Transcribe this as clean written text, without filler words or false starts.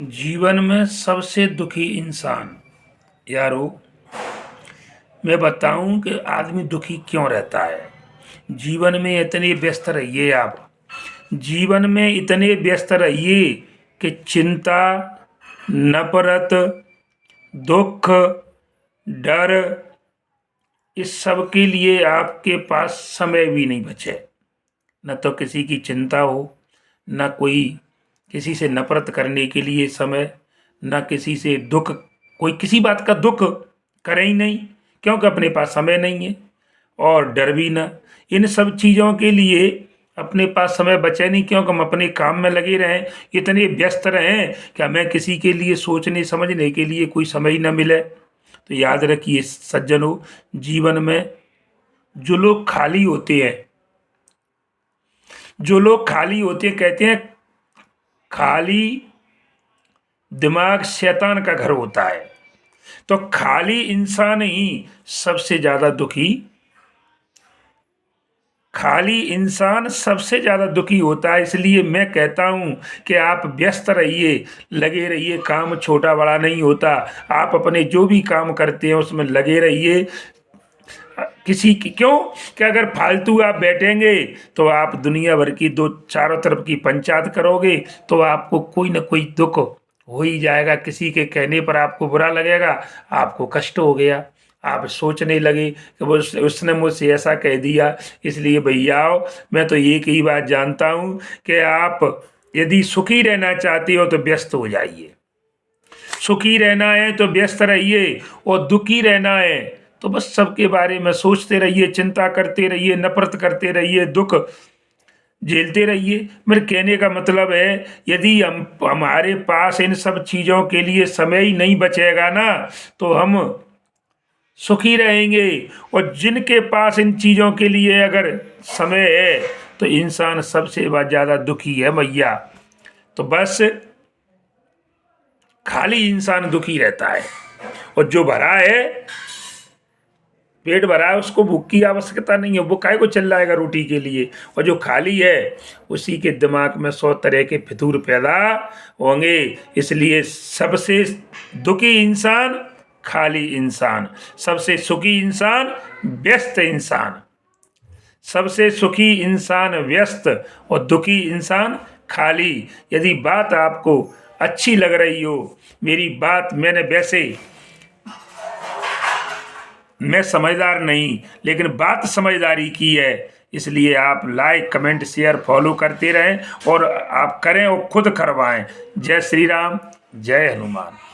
जीवन में सबसे दुखी इंसान। यारो, मैं बताऊं कि आदमी दुखी क्यों रहता है। जीवन में इतने व्यस्त रहिए, आप जीवन में इतने व्यस्त रहिए कि चिंता, नफरत, दुख, डर, इस सब के लिए आपके पास समय भी नहीं बचे। न तो किसी की चिंता हो, न कोई किसी से नफरत करने के लिए समय, न किसी से दुख, कोई किसी बात का दुख करे ही नहीं, क्योंकि अपने पास समय नहीं है। और डर भी ना, इन सब चीज़ों के लिए अपने पास समय बचे नहीं, क्योंकि हम अपने काम में लगे रहें, इतने व्यस्त रहें कि हमें किसी के लिए सोचने समझने के लिए कोई समय ही न मिले। तो याद रखिए सज्जनों, जीवन में जो लोग खाली होते हैं, कहते हैं खाली दिमाग शैतान का घर होता है। तो खाली इंसान ही सबसे ज्यादा दुखी, होता है। इसलिए मैं कहता हूं कि आप व्यस्त रहिए, लगे रहिए। काम छोटा बड़ा नहीं होता, आप अपने जो भी काम करते हैं उसमें लगे रहिए। किसी की क्यों कि अगर फालतू आप बैठेंगे तो आप दुनिया भर की दो चारों तरफ की पंचायत करोगे, तो आपको कोई ना कोई दुख हो ही जाएगा। किसी के कहने पर आपको बुरा लगेगा, आपको कष्ट हो गया, आप सोचने लगे कि वो उसने मुझसे ऐसा कह दिया। इसलिए भैयाओ, मैं तो एक ही बात जानता हूँ कि आप यदि सुखी रहना चाहते हो तो व्यस्त हो जाइए। सुखी रहना है तो व्यस्त रहिए, और दुखी रहना है तो बस सबके बारे में सोचते रहिए, चिंता करते रहिए, नफरत करते रहिए, दुख झेलते रहिए। मेरे कहने का मतलब है, यदि हमारे पास इन सब चीज़ों के लिए समय ही नहीं बचेगा ना, तो हम सुखी रहेंगे। और जिनके पास इन चीज़ों के लिए अगर समय है तो इंसान सबसे ज़्यादा दुखी है भैया। तो बस खाली इंसान दुखी रहता है, और जो भरा है, पेट भरा है, उसको भूख की आवश्यकता नहीं है, वो काहे को चिल्लाएगा जाएगा रोटी के लिए। और जो खाली है उसी के दिमाग में 100 तरह के फितूर पैदा होंगे। इसलिए सबसे दुखी इंसान खाली इंसान, सबसे सुखी इंसान व्यस्त इंसान। सबसे सुखी इंसान व्यस्त और दुखी इंसान खाली। यदि बात आपको अच्छी लग रही हो, मेरी बात मैं समझदार नहीं, लेकिन बात समझदारी की है, इसलिए आप लाइक कमेंट शेयर फॉलो करते रहें, और आप करें और खुद करवाएं। जय श्री राम, जय हनुमान।